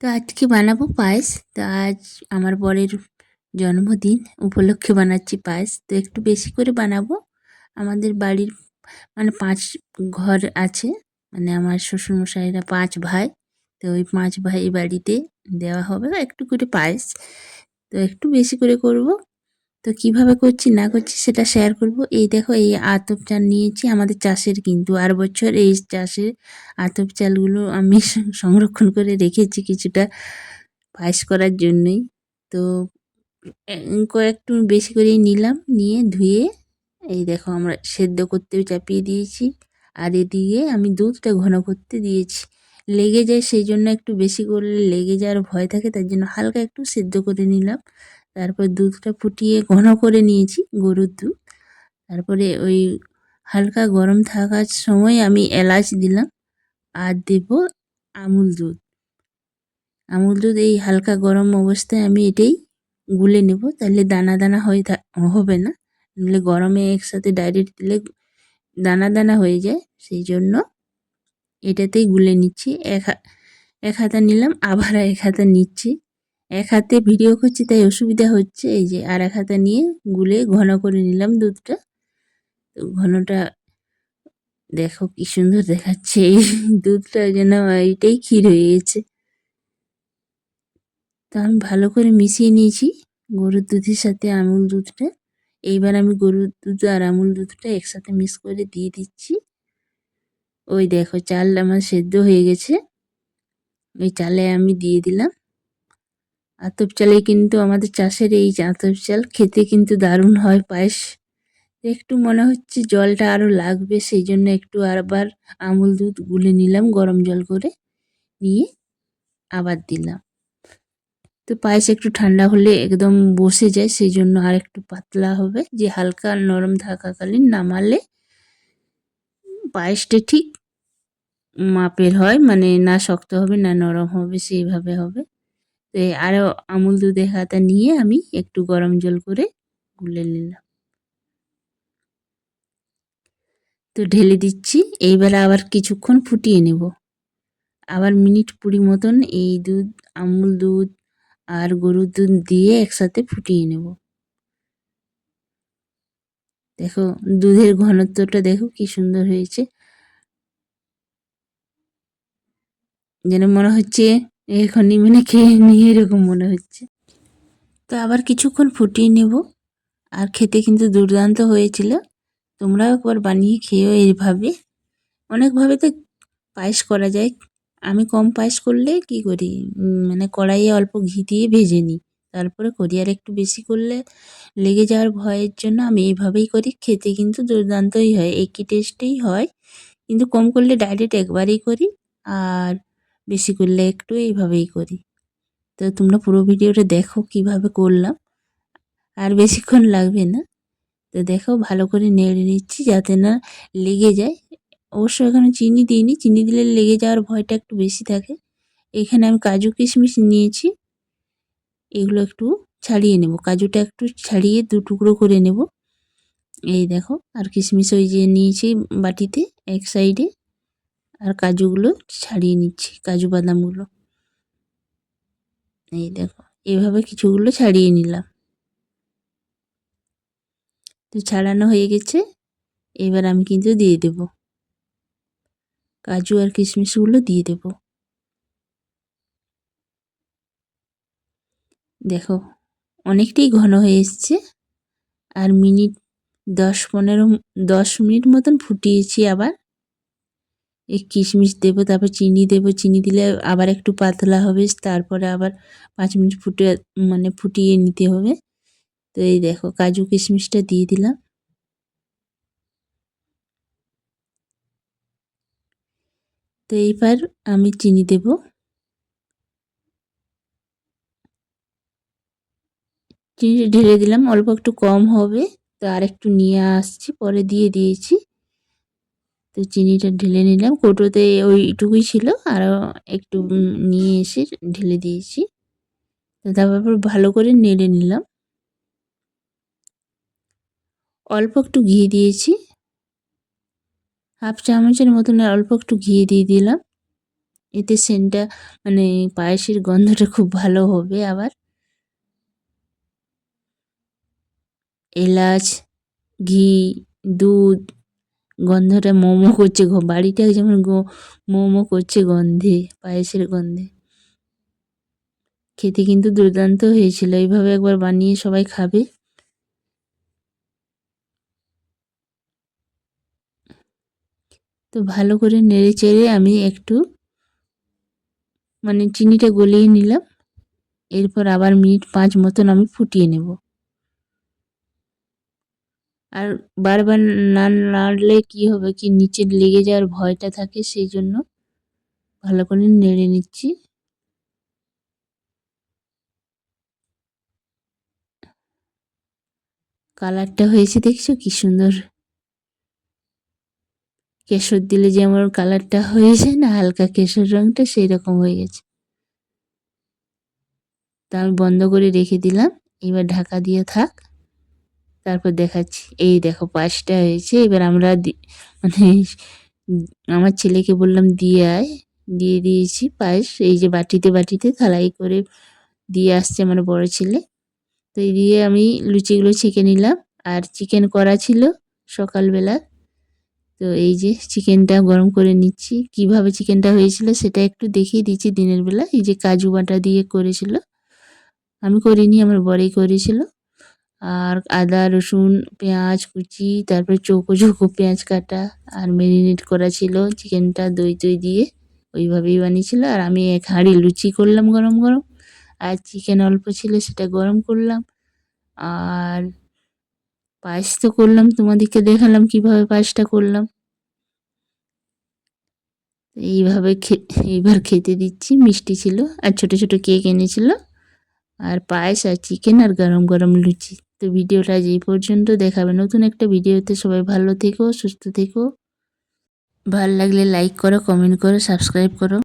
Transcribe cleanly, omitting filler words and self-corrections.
তো আজকে বানাবো পায়েস। তো আজ আমার বরের জন্মদিন উপলক্ষে বানাচ্ছি পায়েস। তো একটু বেশি করে বানাবো। আমাদের বাড়ির মানে ৫ ঘর আছে। মানে আমার শ্বশুরমশাইরা ৫ ভাই। তো ওই ৫ ভাই বাড়িতে দেওয়া হবে একটু করে পায়েস। তো একটু বেশি করে করব। তো কিভাবে করছি না করছি সেটা শেয়ার করব। এই দেখো এই আতপ চাল নিয়েছি আমাদের চাষের, কিন্তু আর বছর এই চাষের আতপ চালগুলো আমি সংরক্ষণ করে রেখেছি কিছুটা পায়েস করার জন্যই। তো কয়েকটু বেশি করেই নিলাম, নিয়ে ধুয়ে এই দেখো আমরা সেদ্ধ করতেও চাপিয়ে দিয়েছি। আর এদিকে আমি দুধটা ঘন করতে দিয়েছি। লেগে যায় সেই জন্য একটু বেশি করলে লেগে যাওয়ার ভয় থাকে, তার জন্য হালকা একটু সেদ্ধ করে নিলাম। তারপর দুধটা ফুটিয়ে ঘন করে নিয়েছি, গরুর দুধ। তারপরে ওই হালকা গরম থাকার সময় আমি এলাচ দিলাম আর দেব আমুল দুধ। আমুল দুধ এই হালকা গরম অবস্থায় আমি এটাই গুলে নেব, তাহলে দানা দানা হবে না। নাহলে গরমে একসাথে ডাইরেক্ট দিলে দানা দানা হয়ে যায়, সেই জন্য এটাতেই গুলে নিচ্ছি। এক হাতা নিলাম, আবার এক হাতা নিচ্ছি। এক হাতে ভিডিও করছি তাই অসুবিধা হচ্ছে। এই যে আর এক হাতা নিয়ে গুলে ঘন করে নিলাম দুধটা। তো ঘনটা দেখো কি সুন্দর দেখাচ্ছে, এই দুধটা যেন এইটাই ক্ষীর হয়ে গেছে। তো আমি ভালো করে মিশিয়ে নিয়েছি গরুর দুধের সাথে আমুল দুধটা। এইবার আমি গরুর দুধ আর আমুল দুধটা একসাথে মিক্স করে দিয়ে দিচ্ছি। ওই দেখো চাল আমার সেদ্ধ হয়ে গেছে, ওই চালে আমি দিয়ে দিলাম। আতপ চালে কিন্তু আমাদের চাষের এই আতপ চাল খেতে কিন্তু দারুণ হয় পায়েস। একটু মনে হচ্ছে জলটা আরও লাগবে, সেই জন্য একটু আবার আমুল দুধ গুলে নিলাম গরম জল করে, নিয়ে আবার দিলাম। তো পায়েস একটু ঠান্ডা হলে একদম বসে যায়, সেই জন্য আর একটু পাতলা হবে, যে হালকা নরম থাকাকালীন নামালে পায়েসটা ঠিক মাপের হয়, মানে না শক্ত হবে না নরম হবে, সেইভাবে হবে। তো আরও আমুল দুধের হাতা নিয়ে আমি একটু গরম জল করে গুলে নিলাম। তো ঢেলে দিচ্ছি। এইবার আবার কিছুক্ষণ ফুটিয়ে নেব। আবার মিনিট ২০ মতন এই দুধ, আমুল দুধ আর গরুর দুধ দিয়ে একসাথে ফুটিয়ে নেব। দেখো দুধের ঘনত্বটা দেখো কি সুন্দর হয়েছে, যেন মনে হচ্ছে এখনই মানে খেয়ে নিয়ে এরকম মনে হচ্ছে। তো আবার কিছুক্ষণ ফুটিয়ে নেব। আর খেতে কিন্তু দুর্দান্ত হয়েছিল। তোমরাও একবার বানিয়ে খেয়েও এইভাবে। অনেকভাবে তো পায়েস করা যায়। আমি কম পায়েস করলে কি করি, মানে কড়াইয়ে অল্প ঘি দিয়ে ভেজে নিই, তারপরে করি। আর একটু বেশি করলে লেগে যাওয়ার ভয়ের জন্য আমি এইভাবেই করি। খেতে কিন্তু দুর্দান্তই হয়, একই টেস্টেই হয়। কিন্তু কম করলে ডাইরেক্ট একবারেই করি, আর বেশি করলে একটু এইভাবেই করি। তো তোমরা পুরো ভিডিওটা দেখো কিভাবে করলাম, আর বেশিক্ষণ লাগবে না। তো দেখো ভালো করে নেড়ে নিচ্ছি যাতে না লেগে যায়। অবশ্য এখানে চিনি দিইনি, চিনি দিলে লেগে যাওয়ার ভয়টা একটু বেশি থাকে। এখানে আমি কাজু কিশমিশ নিয়েছি, এগুলো একটু ছাড়িয়ে নেব। কাজুটা একটু ছাড়িয়ে ২ টুকরো করে নেব। এই দেখো, আর কিশমিশ ওই যে নিয়েছি বাটিতে এক সাইডে, আর কাজুগুলো ছাড়িয়ে নিচ্ছি, কাজু বাদামগুলো। এই দেখো এভাবে কিছুগুলো ছাড়িয়ে নিলাম। তো ছাড়ানো হয়ে গেছে, এবার আমি কিন্তু দিয়ে দেব কাজু আর কিশমিশগুলো দিয়ে দেব। দেখো অনেকটাই ঘন হয়ে এসছে। আর মিনিট ১০ মিনিট মতন ফুটিয়েছি। আবার এই কিশমিশ দেবো, তারপর চিনি দেবো। চিনি দিলে আবার একটু পাতলা হবে, তারপরে আবার ৫ মিনিট ফুটিয়ে নিতে হবে। তো এই দেখো কাজু কিশমিশটা দিয়ে দিলাম। তো এইবার আমি চিনি দেব। চিনিটা ঢেলে দিলাম, অল্প একটু কম হবে, তো আর একটু নিয়ে আসছি, পরে দিয়ে দিয়েছি। তো চিনিটা ঢেলে নিলাম, কৌটোতে ওইটুকুই ছিল, আরও একটু নিয়ে এসে ঢেলে দিয়েছি। তো তারপর ভালো করে নেড়ে নিলাম। অল্প একটু ঘি দিয়েছি, ১/২ চামচের মতন অল্প একটু ঘি দিয়ে দিলাম। এতে সেন্টটা মানে পায়েসের গন্ধটা খুব ভালো হবে। আবার এলাচ, ঘি, দুধ, গন্ধটা মো মো করছে, বাড়িটা যেমন মো মো করছে গন্ধে, পায়েসের গন্ধে। খেতে কিন্তু দুর্দান্ত হয়েছিল। এইভাবে একবার বানিয়ে সবাই খাবে। তো ভালো করে নেড়ে চেড়ে আমি একটু মানে চিনিটা গলিয়ে নিলাম। এরপর আবার মিনিট 5 মতন আমি ফুটিয়ে নেব। আর বারবার না নাড়লে কি হবে কি নিচে লেগে যাওয়ার ভয়টা থাকে, সেই জন্য ভালো করে নেড়ে নিচ্ছি। কালারটা হয়েছে দেখছো কি সুন্দর। কেশর দিলে যেমন কালারটা হয়ে যায় না, হালকা কেশর রঙটা সেই রকম হয়ে গেছে। তা আমি বন্ধ করে রেখে দিলাম। এবার ঢাকা দিয়ে থাক, তারপর দেখাচ্ছি। এই দেখো পায়েসটা হয়েছে। এবার আমরা মানে আমার ছেলেকে বললাম দিয়ে আয়, দিয়ে দিয়েছি পায়েস। এই যে বাটিতে বাটিতে থালাই করে দিয়ে আসছে আমার বড় ছেলে। তো এই দিয়ে আমি লুচিগুলো ছেঁকে নিলাম। আর চিকেন করা ছিল সকালবেলা। তো এই যে চিকেনটা গরম করে নিচ্ছি। কিভাবে চিকেনটা হয়েছিল সেটা একটু দেখিয়ে দিচ্ছি দিনের বেলা। এই যে কাজু বাটা দিয়ে করেছিল, আমি করিনি, আমার বড়ই করেছিল। আর আদা, রসুন, পেঁয়াজ কুচি, তারপরে চৌকো চৌকো পেঁয়াজ কাটা, আর মেরিনেট করা ছিল চিকেনটা দই টই দিয়ে, ওইভাবেই বানিয়েছিল। আর আমি এক হাঁড়ি লুচি করলাম গরম গরম। আর চিকেন অল্প ছিল সেটা গরম করলাম। আর পায়েস তো করলাম, তোমাদেরকে দেখালাম কিভাবে পায়েসটা করলাম। এইভাবে এইবার খেতে দিচ্ছি। মিষ্টি ছিল আর ছোট ছোট কেক এনেছিল, আর পায়েস আর চিকেন আর গরম গরম লুচি। তো ভিডিওটা আজ এই পর্যন্ত। দেখাবে নতুন একটা ভিডিওতে। সবাই ভালো থেকো, সুস্থ থেকো। ভালো লাগলে লাইক করো, কমেন্ট করো, সাবস্ক্রাইব করো।